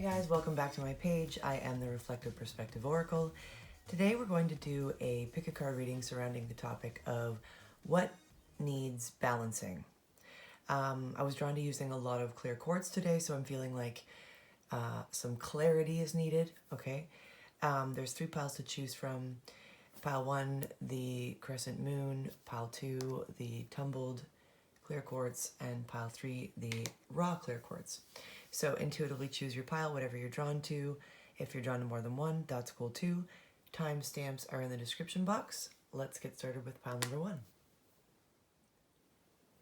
guys, welcome back to my page. I am the Reflective Perspective Oracle. Today we're going to do a pick a card reading surrounding the topic of what needs balancing. I was drawn to using a lot of clear quartz today, so I'm feeling like some clarity is needed, okay? There's 3 piles to choose from. Pile 1, the Crescent Moon. Pile 2, the Tumbled clear quartz. And pile 3, the raw clear quartz. So intuitively choose your pile, whatever you're drawn to. If you're drawn to more than one, that's cool too. Timestamps are in the description box. Let's get started with pile number 1.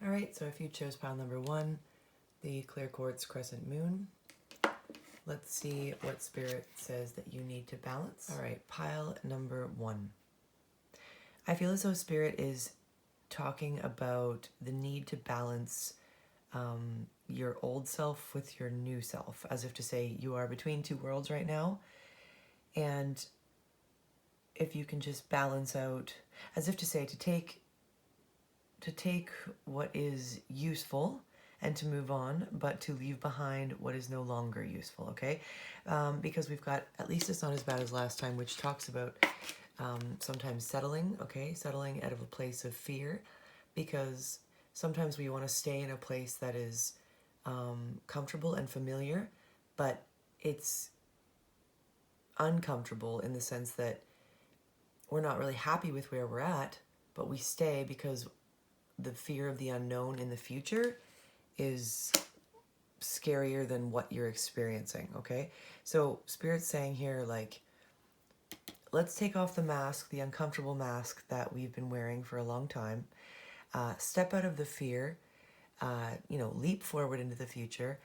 All right, so if you chose pile number 1, the clear quartz Crescent Moon, let's see what Spirit says that you need to balance. All right, pile number 1. I feel as though Spirit is talking about the need to balance your old self with your new self, as if to say you are between 2 worlds right now, and if you can just balance out, as if to say to take what is useful and to move on, but to leave behind what is no longer useful, okay? Because we've got, at least it's not as bad as last time, which talks about sometimes settling, okay? Settling out of a place of fear, because sometimes we want to stay in a place that is comfortable and familiar, but it's uncomfortable in the sense that we're not really happy with where we're at, but we stay because the fear of the unknown in the future is scarier than what you're experiencing, okay? So Spirit's saying here, like, let's take off the mask, the uncomfortable mask that we've been wearing for a long time. Step out of the fear, leap forward into the future.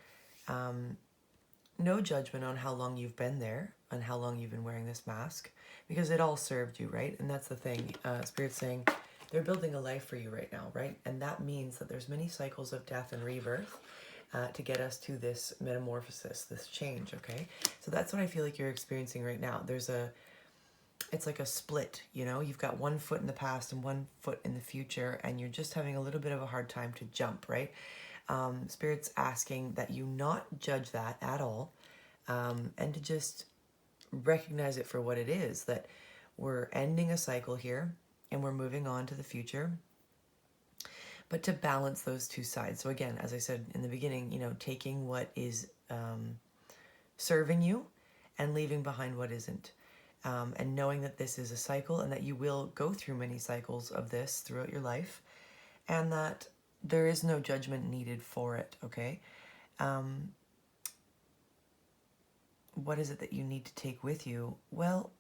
No judgment on how long you've been there and how long you've been wearing this mask, because it all served you, right? And that's the thing. Spirit's saying they're building a life for you right now, right? And that means that there's many cycles of death and rebirth to get us to this metamorphosis, this change, okay? So that's what I feel like you're experiencing right now. It's like a split, you've got 1 foot in the past and 1 foot in the future, and you're just having a little bit of a hard time to jump, right? Spirit's asking that you not judge that at all, and to just recognize it for what it is, that we're ending a cycle here and we're moving on to the future, but to balance those 2 sides. So again, as I said in the beginning, taking what is serving you and leaving behind what isn't. And knowing that this is a cycle and that you will go through many cycles of this throughout your life, and that there is no judgment needed for it, okay? What is it that you need to take with you? Well,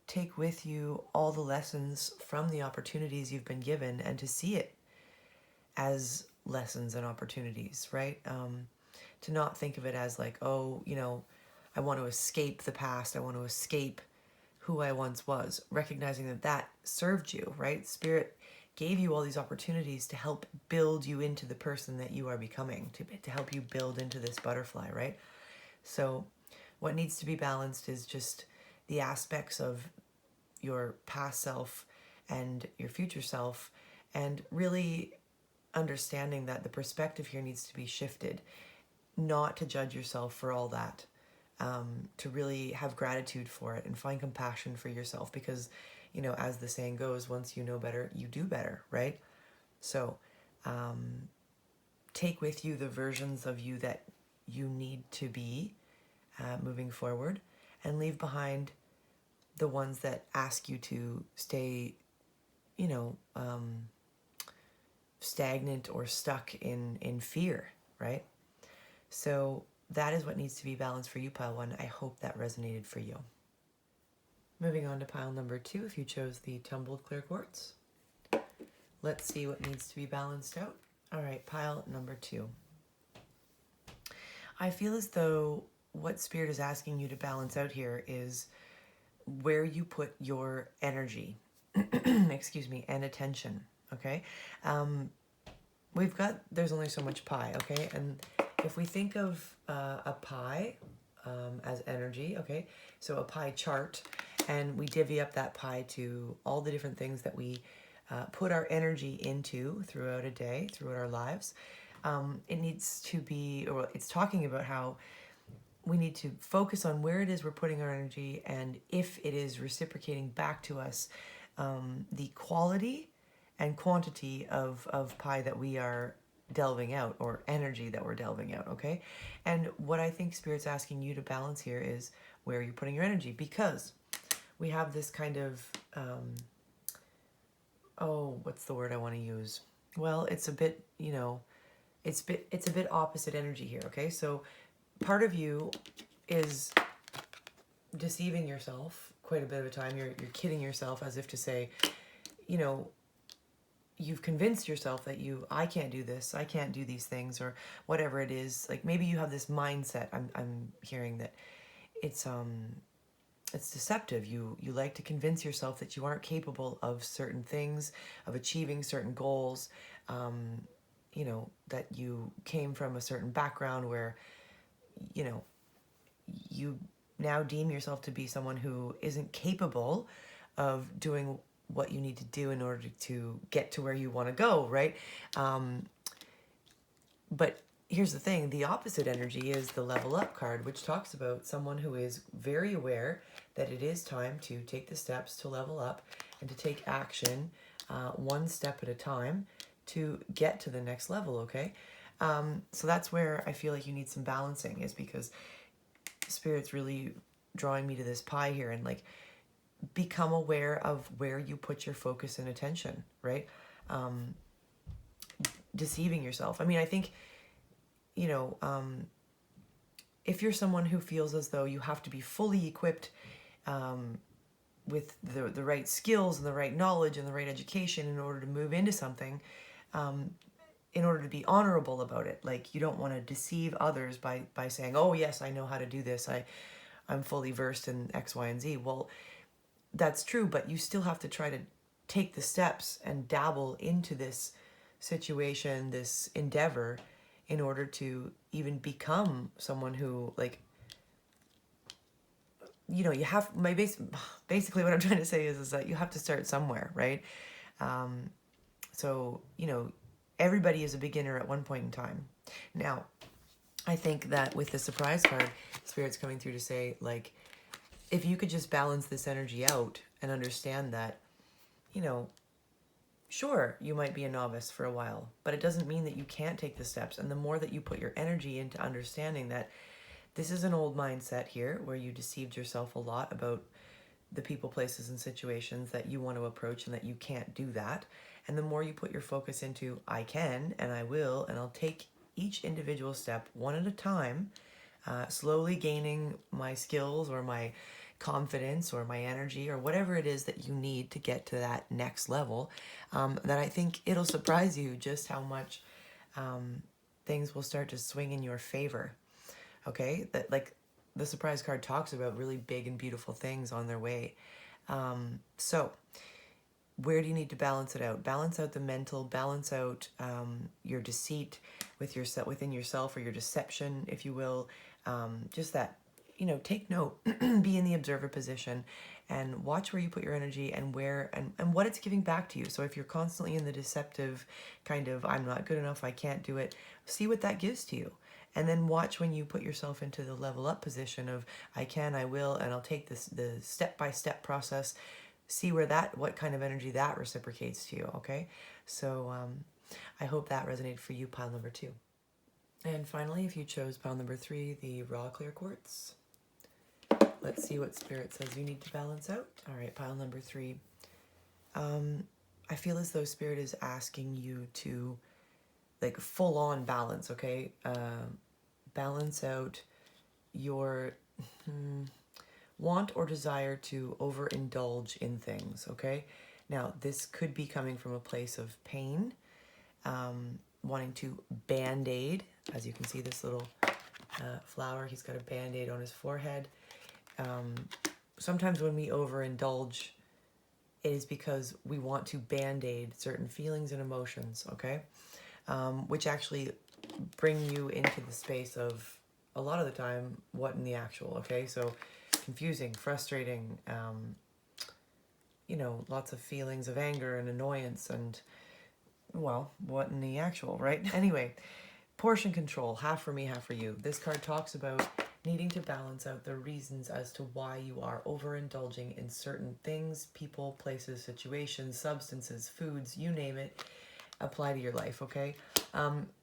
take with you all the lessons from the opportunities you've been given, and to see it as lessons and opportunities, right? To not think of it as like, oh, I want to escape the past. I want to escape who I once was. Recognizing that that served you, right? Spirit gave you all these opportunities to help build you into the person that you are becoming, to help you build into this butterfly, right? So what needs to be balanced is just the aspects of your past self and your future self, and really understanding that the perspective here needs to be shifted, not to judge yourself for all that. To really have gratitude for it and find compassion for yourself, because, as the saying goes, once you know better, you do better, right? So take with you the versions of you that you need to be moving forward, and leave behind the ones that ask you to stay, stagnant or stuck in fear, right? So that is what needs to be balanced for you, pile 1. I hope that resonated for you. Moving on to pile number 2, if you chose the Tumbled clear quartz. Let's see what needs to be balanced out. All right, pile number 2. I feel as though what Spirit is asking you to balance out here is where you put your energy, and attention, okay? There's only so much pie, okay? And if we think of a pie as energy, okay, so a pie chart, and we divvy up that pie to all the different things that we put our energy into throughout a day, throughout our lives, it needs to be, or it's talking about how we need to focus on where it is we're putting our energy, and if it is reciprocating back to us the quality and quantity of pie that we are delving out, or energy that we're delving out, okay? And what I think Spirit's asking you to balance here is where you're putting your energy, because we have this kind of, what's the word I want to use? Well, it's a bit, it's a bit opposite energy here, okay? So part of you is deceiving yourself quite a bit of the time. You're kidding yourself, as if to say, you've convinced yourself that I can't do this, I can't do these things, or whatever it is. Like, maybe you have this mindset. I'm hearing that it's deceptive. You like to convince yourself that you aren't capable of certain things, of achieving certain goals. That you came from a certain background where, you now deem yourself to be someone who isn't capable of doing what you need to do in order to get to where you want to go, right? But here's the thing, the opposite energy is the level up card, which talks about someone who is very aware that it is time to take the steps to level up and to take action one step at a time to get to the next level, okay? So that's where I feel like you need some balancing, is because Spirit's really drawing me to this pie here, and like, become aware of where you put your focus and attention, right? Deceiving yourself. I mean, I think, if you're someone who feels as though you have to be fully equipped with the right skills and the right knowledge and the right education in order to move into something, in order to be honorable about it, like, you don't want to deceive others by saying, oh yes, I know how to do this, I'm fully versed in X, Y, and Z. Well, that's true, but you still have to try to take the steps and dabble into this situation, this endeavor, in order to even become someone who, like, you have, basically what I'm trying to say is that you have to start somewhere, right? So, everybody is a beginner at one point in time. Now, I think that with the surprise card, Spirit's coming through to say, like, if you could just balance this energy out and understand that, sure, you might be a novice for a while, but it doesn't mean that you can't take the steps. And the more that you put your energy into understanding that this is an old mindset here, where you deceived yourself a lot about the people, places, and situations that you want to approach, and that you can't do that. And the more you put your focus into, I can, and I will, and I'll take each individual step one at a time, slowly gaining my skills or my confidence or my energy or whatever it is that you need to get to that next level, that I think it'll surprise you just how much things will start to swing in your favor. Okay? That, like, the surprise card talks about really big and beautiful things on their way. So where do you need to balance it out? Balance out the mental, balance out your deceit within yourself, or your deception, if you will. Just that, take note, be in the observer position, and watch where you put your energy and where and what it's giving back to you. So if you're constantly in the deceptive kind of, I'm not good enough, I can't do it, see what that gives to you. And then watch when you put yourself into the level up position of, I can, I will, and I'll take the step-by-step process. See what kind of energy that reciprocates to you, okay? So I hope that resonated for you, pile number 2. And finally, if you chose pile number 3, the raw clear quartz, let's see what Spirit says you need to balance out. All right, pile number 3. I feel as though Spirit is asking you to, like, full-on balance, okay? Balance out your want or desire to overindulge in things, okay? Now, this could be coming from a place of pain, wanting to band-aid. As you can see, this little flower, he's got a band-aid on his forehead. Sometimes when we overindulge, it is because we want to band-aid certain feelings and emotions, okay? Which actually bring you into the space of, a lot of the time, what in the actual, okay? So confusing, frustrating, lots of feelings of anger and annoyance and, well, what in the actual, right? Anyway, portion control, half for me, half for you. This card talks about needing to balance out the reasons as to why you are overindulging in certain things, people, places, situations, substances, foods, you name it, apply to your life, okay?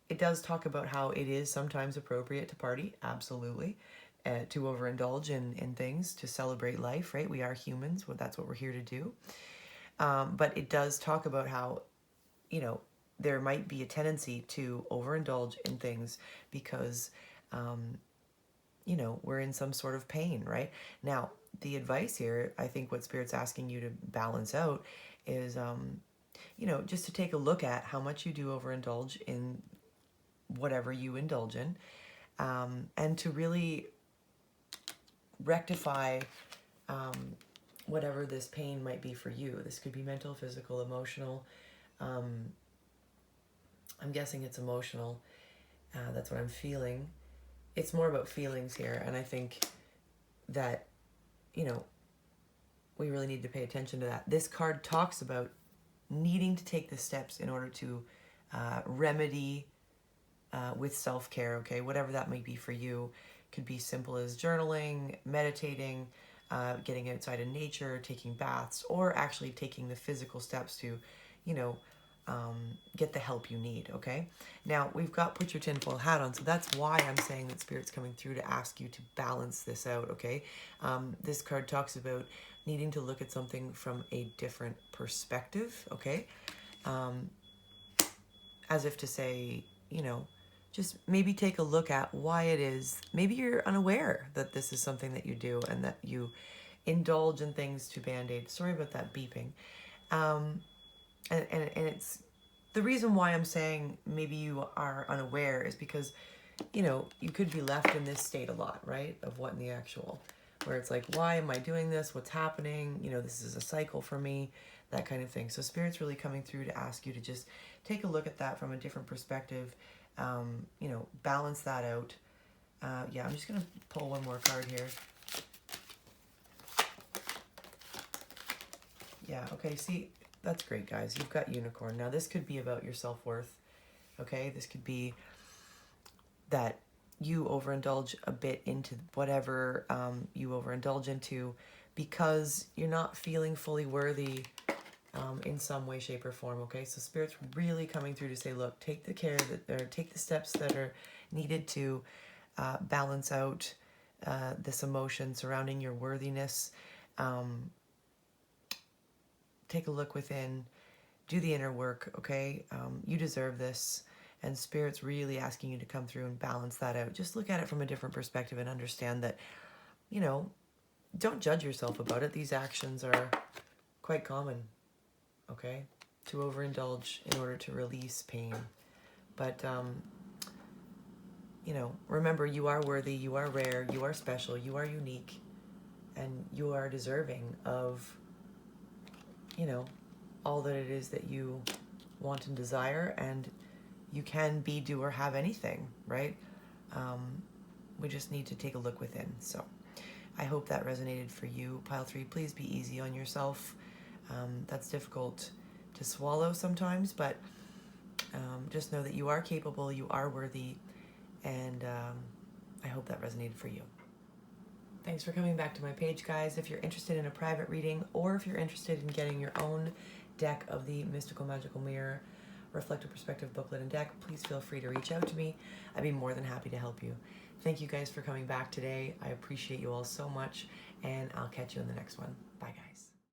It does talk about how it is sometimes appropriate to party, absolutely, to overindulge in things, to celebrate life, right? We are humans, well, that's what we're here to do. But it does talk about how, you know, there might be a tendency to overindulge in things because, you know, we're in some sort of pain, right? Now, the advice here, I think what Spirit's asking you to balance out is, you know, just to take a look at how much you do overindulge in whatever you indulge in, and to really rectify whatever this pain might be for you. This could be mental, physical, emotional. I'm guessing it's emotional. That's what I'm feeling. It's more about feelings here, and I think that, you know, we really need to pay attention to that. This card talks about needing to take the steps in order to remedy with self-care, okay? Whatever that might be for you. Could be simple as journaling, meditating, getting outside in nature, taking baths, or actually taking the physical steps to, you know, get the help you need, okay? Now, we've got put your tinfoil hat on, so that's why I'm saying that Spirit's coming through to ask you to balance this out, okay? This card talks about needing to look at something from a different perspective, okay? As if to say, you know, just maybe take a look at why it is. Maybe you're unaware that this is something that you do and that you indulge in things to Band-Aid. Sorry about that beeping. And it's the reason why I'm saying maybe you are unaware is because, you know, you could be left in this state a lot, right? Of what in the actual, where it's like, why am I doing this? What's happening? You know, this is a cycle for me, that kind of thing. So Spirit's really coming through to ask you to just take a look at that from a different perspective. You know, balance that out. Yeah, I'm just going to pull one more card here. Yeah, okay, see, that's great, guys. You've got Unicorn. Now, this could be about your self-worth, okay? This could be that you overindulge a bit into whatever you overindulge into because you're not feeling fully worthy in some way, shape, or form, okay? So Spirit's really coming through to say, look, take the care that, or take the steps that are needed to balance out this emotion surrounding your worthiness. Take a look within, do the inner work, okay? You deserve this, and Spirit's really asking you to come through and balance that out. Just look at it from a different perspective and understand that, you know, don't judge yourself about it. These actions are quite common, okay? To overindulge in order to release pain. But, you know, remember, you are worthy, you are rare, you are special, you are unique, and you are deserving of, you know, all that it is that you want and desire, and you can be, do, or have anything, right? We just need to take a look within. So I hope that resonated for you. Pile 3, please be easy on yourself. That's difficult to swallow sometimes, but just know that you are capable, you are worthy, and I hope that resonated for you. Thanks for coming back to my page, guys. If you're interested in a private reading, or if you're interested in getting your own deck of the Mystical Magical Mirror Reflective Perspective booklet and deck, please feel free to reach out to me. I'd be more than happy to help you. Thank you guys for coming back today. I appreciate you all so much, and I'll catch you in the next one. Bye, guys.